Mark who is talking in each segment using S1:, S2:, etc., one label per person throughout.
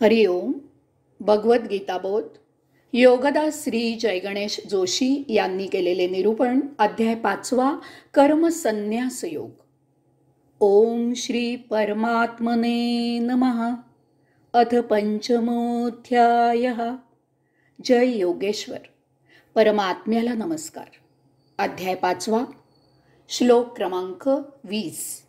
S1: हरिओम. भगवद्गीता बोध. योगदास श्री जयगणेश जोशी यांनी केलेले निरूपण. अध्याय 5. कर्मसन्न्यास योग. ओम श्री परमात्मने नमः. अथ पंचमोऽध्यायः. जय योगेश्वर. परमात्म्याला नमस्कार. अध्याय 5. श्लोक क्रमांक 20.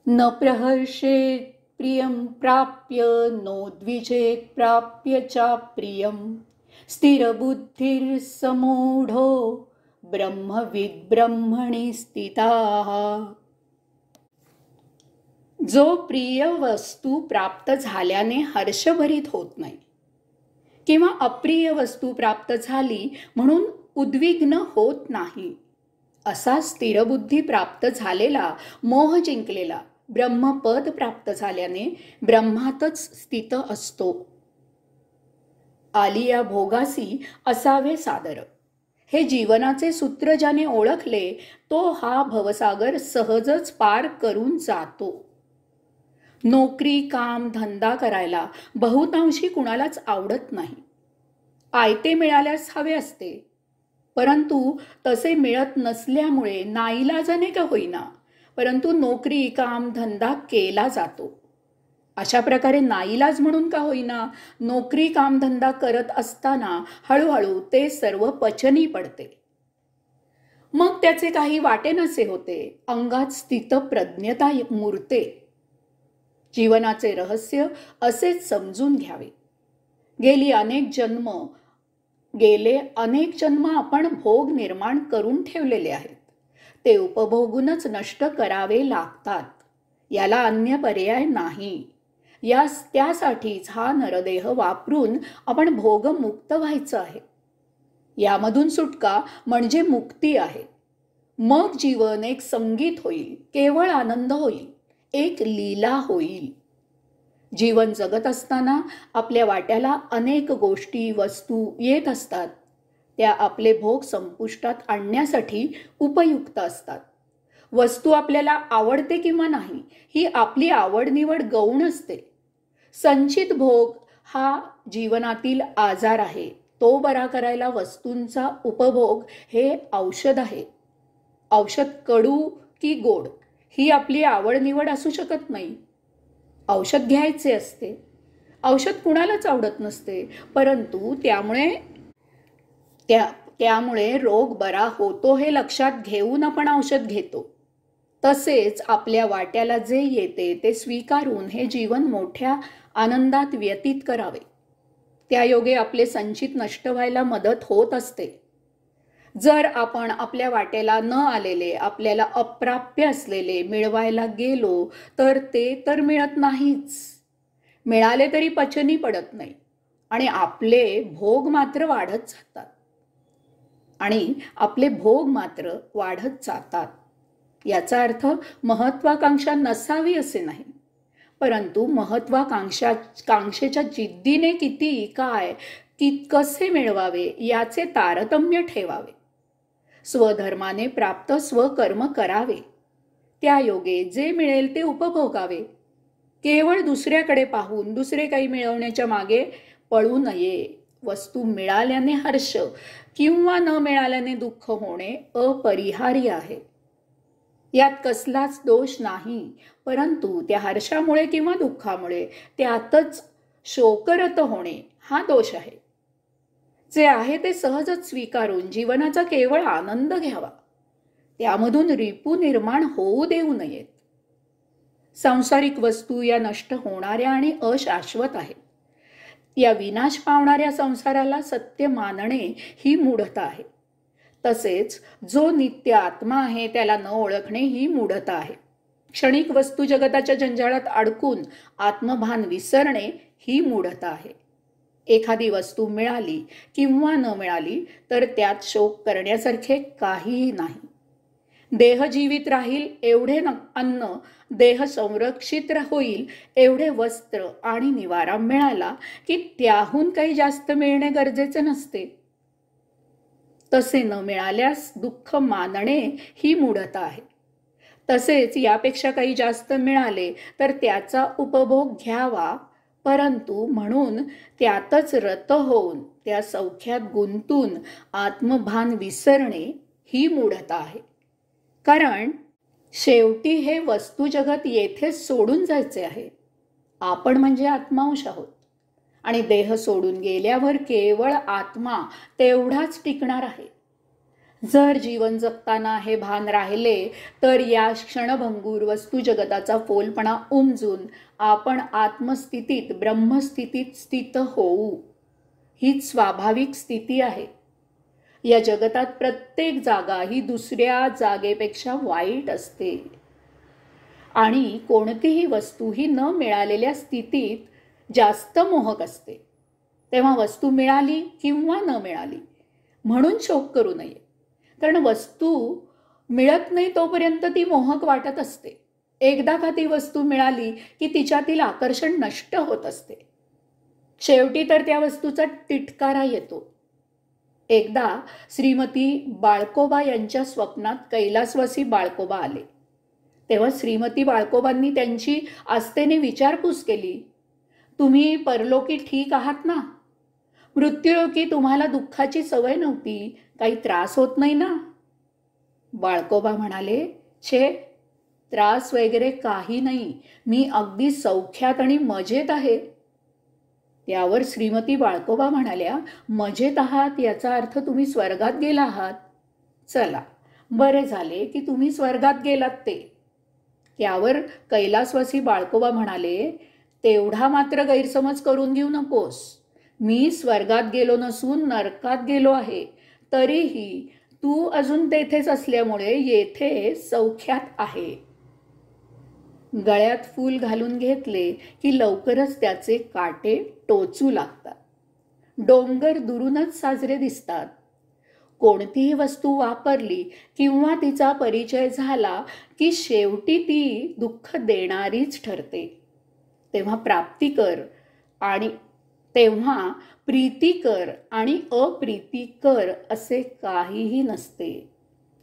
S1: न प्रहर्षेत प्रियं प्राप्य नोद्विजेत प्राप्य चाप्रियं स्थिरबुद्धिर्समूढो ब्रह्मविद् ब्रह्मणि स्थिताः. जो प्रिय वस्तू प्राप्त झाल्याने हर्षभरित होत नाही किंवा अप्रिय वस्तू प्राप्त झाली म्हणून उद्विग्न होत नाही, असा स्थिरबुद्धी प्राप्त झालेला, मोह जिंकलेला, ब्रह्मपद प्राप्त झाल्याने ब्रह्मातच स्थित असतो. आलिया भोगासी असावे सादर. हे जीवनाचे सूत्र ज्याने ओळखले तो हा भवसागर सहजच पार करून जातो. नोकरी, काम, धंदा करायला बहुतांशी कुणालाच आवडत नाही. आयते मिळाल्यास हवे असते, परंतु तसे मिळत नसल्यामुळे नाईलाजाने का होईना परंतु नोकरी, काम, धंदा केला जातो. अशा प्रकारे नाईलाज म्हणून का होईना नोकरी, काम, धंदा करत असताना हळूहळू ते सर्व पचनी पडते. मग त्याचे काही वाटेनसे होते. अंगात स्थितप्रज्ञता मूर्ते. जीवनाचे रहस्य असेच समजून घ्यावे. गेले अनेक जन्म आपण भोग निर्माण करून ठेवलेले आहेत. ते उपभोगूनच नष्ट करावे लागतात. याला अन्य पर्याय नाही. त्यासाठीच हा नरदेह वापरून आपण भोगमुक्त व्हायचं आहे. यामधून सुटका म्हणजे मुक्ती आहे. मग जीवन एक संगीत होईल, केवळ आनंद होईल, एक लीला होईल. जीवन जगत असताना आपल्या वाट्याला अनेक गोष्टी, वस्तू येत असतात. त्या आपले भोग संपुष्टात आणण्यासाठी उपयुक्त असतात. वस्तू आपल्याला आवडते किंवा नाही ही आपली आवडनिवड गौण असते. संचित भोग हा जीवनातील आजार आहे. तो बरा करायला वस्तूंचा उपभोग हे औषध आहे. औषध कडू की गोड ही आपली आवडनिवड असू शकत नाही. औषध घ्यायचे असते. औषध कुणालाच आवडत नसते, परंतु त्यामुळे रोग बरा होतो हे लक्षात घेऊन आपण औषध घेतो. तसेच आपल्या वाट्याला जे येते ते स्वीकारून हे जीवन मोठ्या आनंदात व्यतीत करावे. त्यायोगे आपले संचित नष्ट व्हायला मदत होत असते. जर आपण आपल्या वाट्याला न आलेले, आपल्याला अप्राप्य असलेले मिळवायला गेलो तर ते तर मिळत नाहीच. मिळाले तरी पचनी पडत नाही आणि आपले भोग मात्र वाढत जातात. याचा अर्थ महत्वाकांक्षा नसावी असे नाही, परंतु महत्वाकांक्षेच्या जिद्दीने किती, काय, कसे मिळवावे याचे तारतम्य ठेवावे. स्वधर्माने प्राप्त स्वकर्म करावे. त्यायोगे जे मिळेल ते उपभोगावे. केवळ दुसऱ्याकडे पाहून दुसरे काही मिळवण्याच्या मागे पळू नये. वस्तू मिळाल्याने हर्ष किंवा न मिळाल्याने दुःख होणे अपरिहार्य आहे. यात कसलाच दोष नाही, परंतु त्या हर्षामुळे किंवा दुःखामुळे त्यातच शोकरत होणे हा दोष आहे. जे आहे ते सहजच स्वीकारून जीवनाचा केवळ आनंद घ्यावा. त्यामधून रिपू निर्माण होऊ देऊ नयेत. सांसारिक वस्तू या नष्ट होणाऱ्या आणि अशाश्वत आहेत. या विनाश पावणाऱ्या संसाराला सत्य मानणे ही मूढता आहे. तसेच जो नित्य आत्मा आहे त्याला न ओळखणे ही मूढता आहे. क्षणिक वस्तू जगताच्या जंजाळात अडकून आत्मभान विसरणे ही मूढता आहे. एखादी वस्तू मिळाली किंवा न मिळाली तर त्यात शोक करण्यासारखे काहीही नाही. देह जीवित राहील एवढे अन्न, देह संरक्षित होईल एवढे वस्त्र आणि निवारा मिळाला की त्याहून काही जास्त मिळणे गरजेचे नसते. तसे न मिळाल्यास दुःख मानणे ही मूढता आहे. तसेच यापेक्षा काही जास्त मिळाले तर त्याचा उपभोग घ्यावा, परंतु म्हणून त्यातच रत होऊन त्या सौख्यात गुंतून आत्मभान विसरणे ही मूढता आहे. कारण शेवटी हे वस्तुजगत येथेच सोडून जायचे आहे. आपण म्हणजे आत्मांश आहोत आणि देह सोडून गेल्यावर केवळ आत्मा तेवढाच टिकणार आहे. जर जीवन जगताना हे भान राहिले तर या क्षणभंगूर वस्तुजगताचा फोलपणा उमजून आपण आत्मस्थितीत ब्रह्मस्थितीत स्थित होऊ. हीच स्वाभाविक स्थिती आहे. या जगतात प्रत्येक जागा ही दुसऱ्या जागेपेक्षा वाईट असते आणि कोणतीही वस्तू ही न मिळालेल्या स्थितीत जास्त मोहक असते. तेव्हा वस्तू मिळाली किंवा न मिळाली म्हणून शोक करू नये. कारण वस्तू मिळत नाही तोपर्यंत ती मोहक वाटत असते. एकदा का ती वस्तू मिळाली की तिच्यातील आकर्षण नष्ट होत असते. शेवटी तर त्या वस्तूचा तिटकारा येतो. एकदा श्रीमती बाळकोबा यांच्या स्वप्नात कैलासवासी बाळकोबा आले. तेव्हा श्रीमती बाळकोबांनी त्यांची आस्थेने विचारपूस केली, तुम्ही परलोकी ठीक आहात ना? मृत्यूलोकी तुम्हाला दुःखाची सवय नव्हती, काही त्रास होत नाही ना? बाळकोबा म्हणाले, छे, त्रास वगैरे काही नाही, मी अगदी सौख्यात आणि मजेत आहे. त्यावर श्रीमती बाळकोबा म्हणाल्या, मजेत आहात याचा अर्थ तुम्ही स्वर्गात गेला आहात. चला, बरे झाले की तुम्ही स्वर्गात गेलात ते. त्यावर कैलासवासी बाळकोबा म्हणाले, तेवढा मात्र गैरसमज करून घेऊ नकोस. मी स्वर्गात गेलो नसून नरकात गेलो आहे. तरीही तू अजून तेथेच असल्यामुळे येथे सौख्यात आहे. गळ्यात फूल घालून घेतले की लवकरच त्याचे काटे टोचू लागतात. डोंगर दुरूनच साजरे दिसतात. कोणतीही वस्तू वापरली किंवा तिचा परिचय झाला की शेवटी ती दुःख देणारीच ठरते. तेव्हा प्रीतिकर आणि अप्रीतिकर असे काहीही नसते.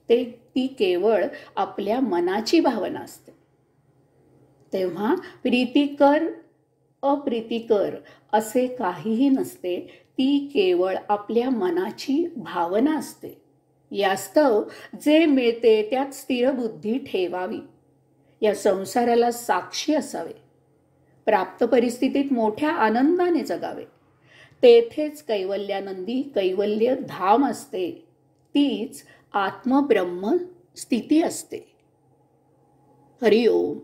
S1: ती केवळ आपल्या मनाची भावना असते. तेव्हा प्रीतिकर अप्रीतिकर असे काहीही नसते. ती केवळ आपल्या मनाची भावना असते. यास्तव जे मिळते त्यात स्थिर बुद्धी ठेवावी. या संसाराला साक्षी असावे. प्राप्त परिस्थितीत मोठ्या आनंदाने जगावे. तेथेच कैवल्यानंदी कैवल्य धाम असते. तीच आत्मब्रह्म स्थिती असते. हरिओम.